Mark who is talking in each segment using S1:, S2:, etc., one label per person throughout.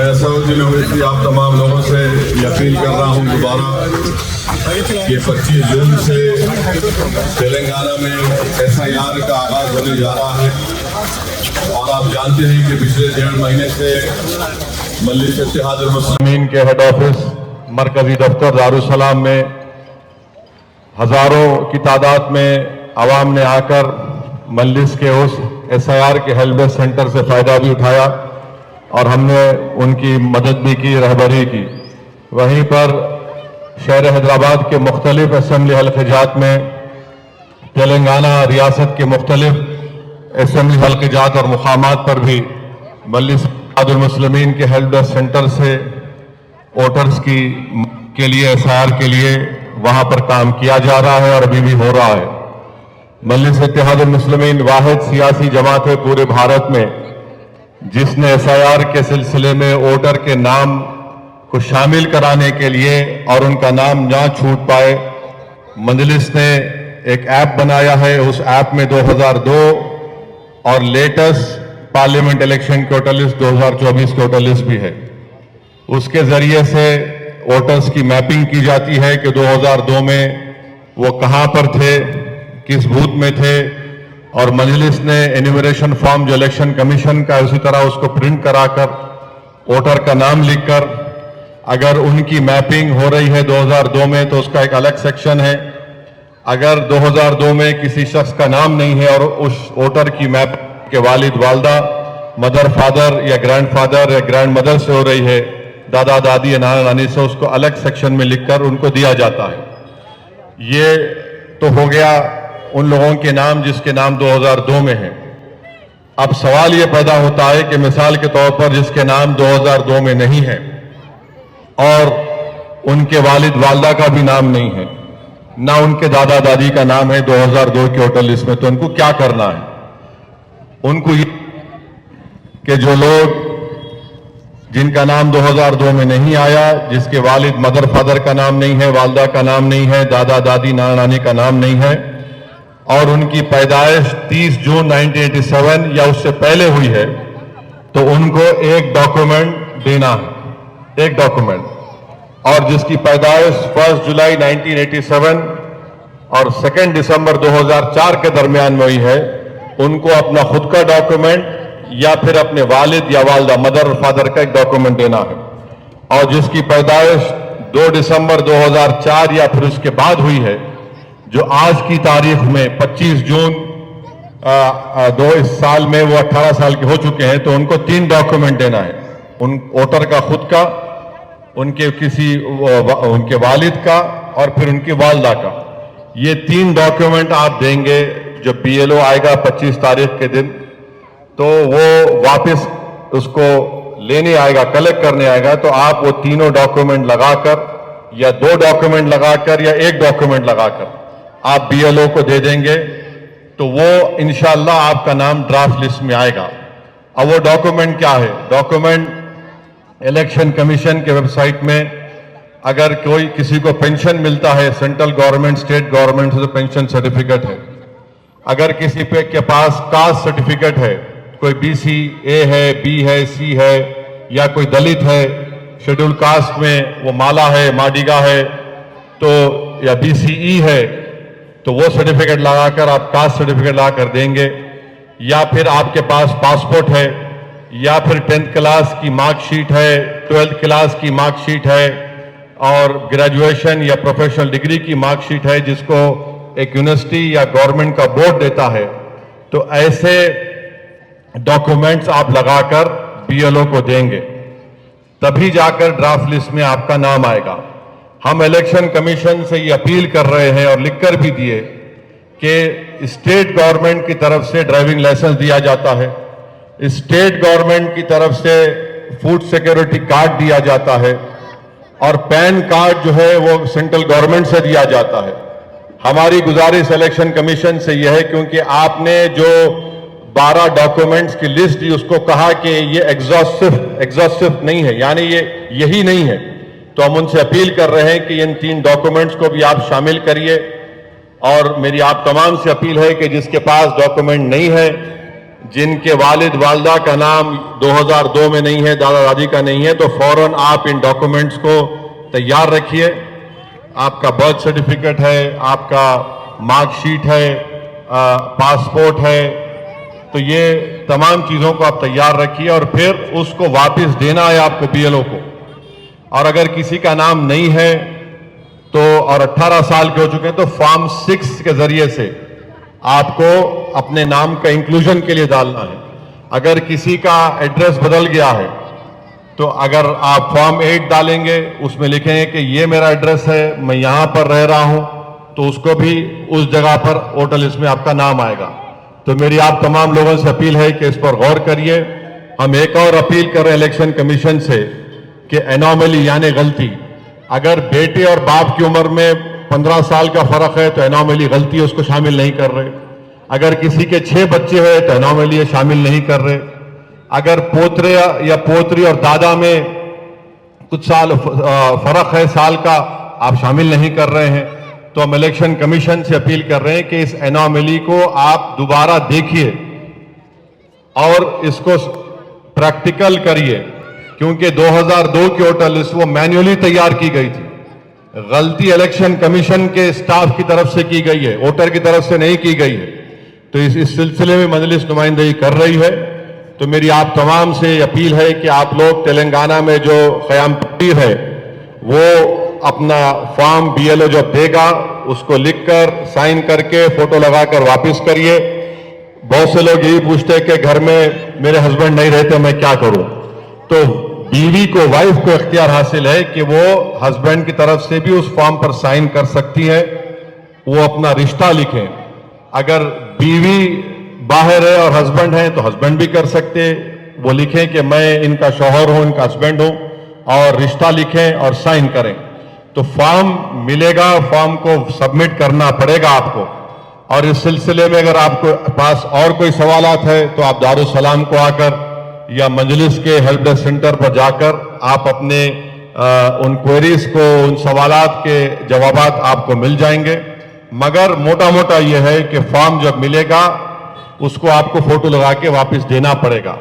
S1: میں اسدالدین اویسی آپ تمام لوگوں سے یہ اپیل کر رہا ہوں دوبارہ کہ 25 جون سے تلنگانہ میں SIR کا آغاز ہونے جا رہا ہے، اور آپ جانتے ہیں کہ پچھلے 1.5 مہینے سے مجلس اتحاد المسلمین کے ہیڈ آفس مرکزی دفتر دارالسلام میں ہزاروں کی تعداد میں عوام نے آ کر مجلس کے اس SIR کے ہیلپ ڈیسک سینٹر سے فائدہ بھی اٹھایا، اور ہم نے ان کی مدد بھی کی، رہبری کی۔ وہیں پر شہر حیدرآباد کے مختلف اسمبلی حلقہ جات میں تلنگانہ ریاست کے مختلف اسمبلی حلقہ جات اور مقامات پر بھی مجلس اتحاد المسلمین کے ہیلپ ڈیسک سینٹر سے ووٹرز کے لیے SIR کے لیے وہاں پر کام کیا جا رہا ہے، اور ابھی بھی ہو رہا ہے۔ مجلس اتحاد المسلمین واحد سیاسی جماعت ہے پورے بھارت میں جس نے SIR کے سلسلے میں ووٹر کے نام کو شامل کرانے کے لیے اور ان کا نام نہ چھوٹ پائے، مجلس نے ایک ایپ بنایا ہے۔ اس ایپ میں 2002 اور لیٹسٹ پارلیمنٹ الیکشن کی ووٹر لسٹ 2024 کی ووٹر لسٹ بھی ہے۔ اس کے ذریعے سے ووٹرز کی میپنگ کی جاتی ہے کہ 2002 میں وہ کہاں پر تھے، کس بوتھ میں تھے، اور مجلس نے انیمریشن فارم جو الیکشن کمیشن کا اسی طرح اس کو پرنٹ کرا کر ووٹر کا نام لکھ کر، اگر ان کی میپنگ ہو رہی ہے 2002 میں تو اس کا ایک الگ سیکشن ہے۔ اگر 2002 میں کسی شخص کا نام نہیں ہے اور اس ووٹر کی میپ کے والد والدہ، مدر فادر یا گرینڈ فادر یا گرینڈ مدر سے ہو رہی ہے، دادا دادی یا نانا نانی سے، اس کو الگ سیکشن میں لکھ کر ان کو دیا جاتا ہے۔ یہ تو ہو گیا ان لوگوں کے نام جس کے نام 2002 میں ہیں۔ اب سوال یہ پیدا ہوتا ہے کہ مثال کے طور پر جس کے نام 2002 میں نہیں ہے اور ان کے والد والدہ کا بھی نام نہیں ہے، نہ ان کے دادا دادی کا نام ہے 2002 کی ووٹر لسٹ میں، تو ان کو کیا کرنا ہے؟ ان کو یہ کہ جو لوگ جن کا نام 2002 میں نہیں آیا، جس کے والد مدر فادر کا نام نہیں ہے، والدہ کا نام نہیں ہے، دادا دادی نانا نانی کا نام نہیں ہے، اور ان کی پیدائش 30 جون 1987 یا اس سے پہلے ہوئی ہے، تو ان کو ایک ڈاکومنٹ دینا ہے، ایک ڈاکومنٹ۔ اور جس کی پیدائش 1 جولائی 1987 اور 2 دسمبر 2004 کے درمیان میں ہوئی ہے، ان کو اپنا خود کا ڈاکومنٹ یا پھر اپنے والد یا والدہ مدر اور فادر کا ایک ڈاکومنٹ دینا ہے۔ اور جس کی پیدائش 2 دسمبر 2004 یا پھر اس کے بعد ہوئی ہے، جو آج کی تاریخ میں 25 جون اس سال میں وہ 18 سال کے ہو چکے ہیں، تو ان کو 3 ڈاکومنٹ دینا ہے، ان ووٹر کا خود کا، ان کے والد کا، اور پھر ان کی والدہ کا۔ یہ 3 ڈاکومنٹ آپ دیں گے، جب BLO آئے گا 25 تاریخ کے دن، تو وہ واپس اس کو لینے آئے گا، کلیکٹ کرنے آئے گا، تو آپ وہ تینوں ڈاکومنٹ لگا کر یا 2 ڈاکومنٹ لگا کر یا 1 ڈاکومنٹ لگا کر آپ BLO کو دے دیں گے، تو وہ انشاءاللہ آپ کا نام ڈرافٹ لسٹ میں آئے گا۔ اب وہ ڈاکومنٹ کیا ہے؟ ڈاکومنٹ الیکشن کمیشن کے ویب سائٹ میں اگر کوئی کسی کو پینشن ملتا ہے سینٹرل گورنمنٹ، اسٹیٹ گورنمنٹ سے، تو پینشن سرٹیفکیٹ ہے۔ اگر کسی کے پاس کاسٹ سرٹیفکیٹ ہے، کوئی BC A ہے، B ہے، C ہے، یا کوئی دلت ہے، شیڈول کاسٹ میں وہ مالا ہے، ماڈیگا ہے، تو یا BCE ہے، تو وہ سرٹیفکیٹ لگا کر آپ کاسٹ سرٹیفکیٹ لگا کر دیں گے۔ یا پھر آپ کے پاس پاسپورٹ ہے، یا پھر 10th کلاس کی مارک شیٹ ہے، 12th کلاس کی مارک شیٹ ہے، اور گریجویشن یا پروفیشنل ڈگری کی مارک شیٹ ہے جس کو ایک یونیورسٹی یا گورنمنٹ کا بورڈ دیتا ہے، تو ایسے ڈاکومنٹس آپ لگا کر BLO کو دیں گے، تبھی جا کر ڈرافٹ لسٹ میں آپ کا نام آئے گا۔ ہم الیکشن کمیشن سے یہ اپیل کر رہے ہیں اور لکھ کر بھی دیے کہ اسٹیٹ گورنمنٹ کی طرف سے ڈرائیونگ لائسنس دیا جاتا ہے، اسٹیٹ گورنمنٹ کی طرف سے فوڈ سیکیورٹی کارڈ دیا جاتا ہے، اور پین کارڈ جو ہے وہ سینٹرل گورنمنٹ سے دیا جاتا ہے۔ ہماری گزارش الیکشن کمیشن سے یہ ہے، کیونکہ آپ نے جو 12 ڈاکومنٹس کی لسٹ دی، اس کو کہا کہ یہ ایگزاسٹو نہیں ہے، یعنی یہی نہیں ہے، تو ہم ان سے اپیل کر رہے ہیں کہ ان 3 ڈاکومنٹس کو بھی آپ شامل کریے۔ اور میری آپ تمام سے اپیل ہے کہ جس کے پاس ڈاکومنٹ نہیں ہے جن کے والد والدہ کا نام 2002 میں نہیں ہے, دادا دادی کا نہیں ہے, تو فوراً آپ ان ڈاکومنٹس کو تیار رکھیے. آپ کا برتھ سرٹیفکیٹ ہے, آپ کا مارک شیٹ ہے, پاسپورٹ ہے, تو یہ تمام چیزوں کو آپ تیار رکھیے اور پھر اس کو واپس دینا ہے آپ کو BLO کو. اور اگر کسی کا نام نہیں ہے تو اور 18 سال کے ہو چکے ہیں تو فارم 6 کے ذریعے سے آپ کو اپنے نام کا انکلوژن کے لیے ڈالنا ہے. اگر کسی کا ایڈریس بدل گیا ہے تو اگر آپ فارم 8 ڈالیں گے, اس میں لکھیں گے کہ یہ میرا ایڈریس ہے, میں یہاں پر رہ رہا ہوں, تو اس کو بھی اس جگہ پر ووٹر لسٹ میں آپ کا نام آئے گا. تو میری آپ تمام لوگوں سے اپیل ہے کہ اس پر غور کریے. ہم ایک اور اپیل کر رہے ہیں الیکشن کمیشن سے کہ انوملی یعنی غلطی, اگر بیٹے اور باپ کی عمر میں 15 سال کا فرق ہے تو انوملی غلطی اس کو شامل نہیں کر رہے. اگر کسی کے 6 بچے ہیں تو انوملی شامل نہیں کر رہے. اگر پوترے یا پوتری اور دادا میں کچھ سال فرق ہے سال کا, آپ شامل نہیں کر رہے ہیں. تو ہم الیکشن کمیشن سے اپیل کر رہے ہیں کہ اس انوملی کو آپ دوبارہ دیکھیے اور اس کو پریکٹیکل کریے, کیونکہ 2002 کی ووٹر لسٹ وہ مینولی تیار کی گئی تھی. غلطی الیکشن کمیشن کے اسٹاف کی طرف سے کی گئی ہے, ووٹر کی طرف سے نہیں کی گئی ہے. تو اس سلسلے میں مجلس نمائندگی کر رہی ہے. تو میری آپ تمام سے اپیل ہے کہ آپ لوگ تلنگانہ میں جو قیام پذیر ہے وہ اپنا فارم BLO جب دے گا اس کو لکھ کر سائن کر کے فوٹو لگا کر واپس کریے. بہت سے لوگ یہی پوچھتے ہیں کہ گھر میں میرے ہسبینڈ نہیں رہتے, میں کیا کروں. تو بیوی کو, وائف کو اختیار حاصل ہے کہ وہ ہسبینڈ کی طرف سے بھی اس فارم پر سائن کر سکتی ہے, وہ اپنا رشتہ لکھیں. اگر بیوی باہر ہے اور ہسبینڈ ہے تو ہسبینڈ بھی کر سکتے, وہ لکھیں کہ میں ان کا شوہر ہوں, ان کا ہسبینڈ ہوں, اور رشتہ لکھیں اور سائن کریں. تو فارم ملے گا, فارم کو سبمٹ کرنا پڑے گا آپ کو. اور اس سلسلے میں اگر آپ کو پاس اور کوئی سوالات ہے تو آپ دارالسلام کو آ کر یا مجلس کے ہیلپ ڈیسک سینٹر پر جا کر آپ اپنے ان کوئریز کو, ان سوالات کے جوابات آپ کو مل جائیں گے. مگر موٹا موٹا یہ ہے کہ فارم جب ملے گا اس کو آپ کو فوٹو لگا کے واپس دینا پڑے گا.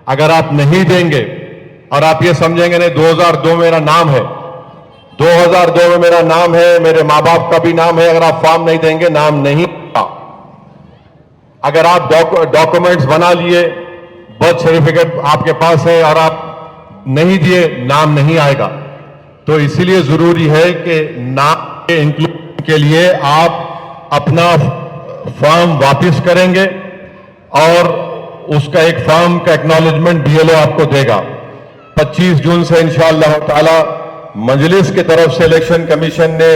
S1: اگر آپ نہیں دیں گے اور آپ یہ سمجھیں گے نہیں 2002 میرا نام ہے, 2002 میں میرا نام ہے, میرے ماں باپ کا بھی نام ہے, اگر آپ فارم نہیں دیں گے نام نہیں ہوگا. اگر آپ ڈاکومنٹس بنا لیے, برتھ سرٹیفکیٹ آپ کے پاس ہے اور آپ نہیں دیے, نام نہیں آئے گا. تو اسی لیے ضروری ہے کہ نام کے انکلوژن کے لیے آپ اپنا فارم واپس کریں گے اور اس کا ایک فارم کا ایکنالجمنٹ BLO آپ کو دے گا. 25 جون سے انشاءاللہ تعالی مجلس کی طرف سے الیکشن کمیشن نے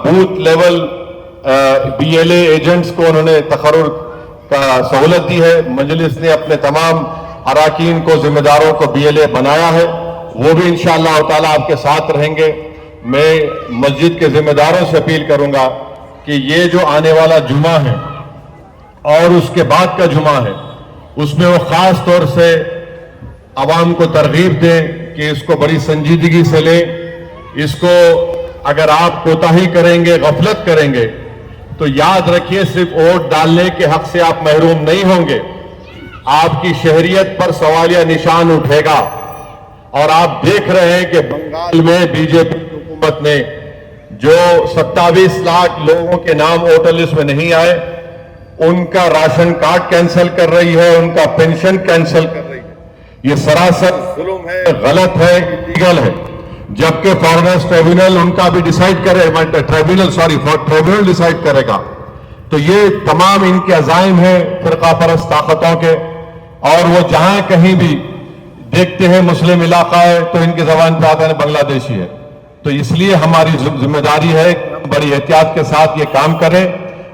S1: بوتھ لیول BLA ایجنٹس کو انہوں نے تقرر کا سہولت دی ہے. مجلس نے اپنے تمام اراکین کو, ذمہ داروں کو BLA بنایا ہے, وہ بھی انشاءاللہ تعالی آپ کے ساتھ رہیں گے. میں مسجد کے ذمہ داروں سے اپیل کروں گا کہ یہ جو آنے والا جمعہ ہے اور اس کے بعد کا جمعہ ہے, اس میں وہ خاص طور سے عوام کو ترغیب دیں کہ اس کو بڑی سنجیدگی سے لیں. اس کو اگر آپ کوتاہی کریں گے, غفلت کریں گے, تو یاد رکھیے صرف ووٹ ڈالنے کے حق سے آپ محروم نہیں ہوں گے, آپ کی شہریت پر سوالیہ نشان اٹھے گا. اور آپ دیکھ رہے ہیں کہ بنگال میں BJP حکومت نے جو 27 لاکھ لوگوں کے نام ووٹر لسٹ میں نہیں آئے, ان کا راشن کارڈ کینسل کر رہی ہے, ان کا پینشن کینسل کر رہی ہے. یہ سراسر ظلم ہے, غلط ہے, انلیگل ہے. جبکہ فارنرز ٹریبیونل ان کا بھی ڈیسائیڈ کرے, ٹریبیونل ڈیسائیڈ کرے گا. تو یہ تمام ان کے عزائم ہیں فرقہ پرست طاقتوں کے, اور وہ جہاں کہیں بھی دیکھتے ہیں مسلم علاقہ ہے تو ان کی زبان پہ آتا ہے بنگلہ دیشی ہے. تو اس لیے ہماری ذمہ داری ہے کہ بڑی احتیاط کے ساتھ یہ کام کریں.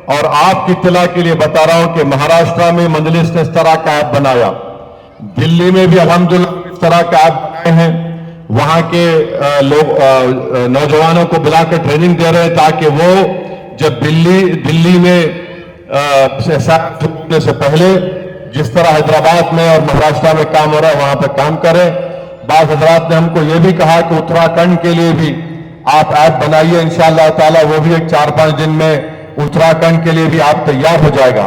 S1: اور آپ کی اطلاع کے لیے بتا رہا ہوں کہ مہاراشٹرا میں مجلس نے اس طرح کا ایپ بنایا, دلی میں بھی الحمدللہ اس طرح کا ایپ بنائے ہیں. وہاں کے لوگ نوجوانوں کو بلا کر ٹریننگ دے رہے ہیں تاکہ وہ جب دلی میں ہونے سے پہلے جس طرح حیدرآباد میں اور مہاراشٹرا میں کام ہو رہا ہے وہاں پہ کام کریں. بعض حضرات نے ہم کو یہ بھی کہا کہ اتراکھنڈ کے لیے بھی آپ ایپ بنائیے, انشاءاللہ تعالی وہ بھی ایک 4-5 دن میں اتراکھنڈ کے لیے بھی آپ تیار ہو جائے گا.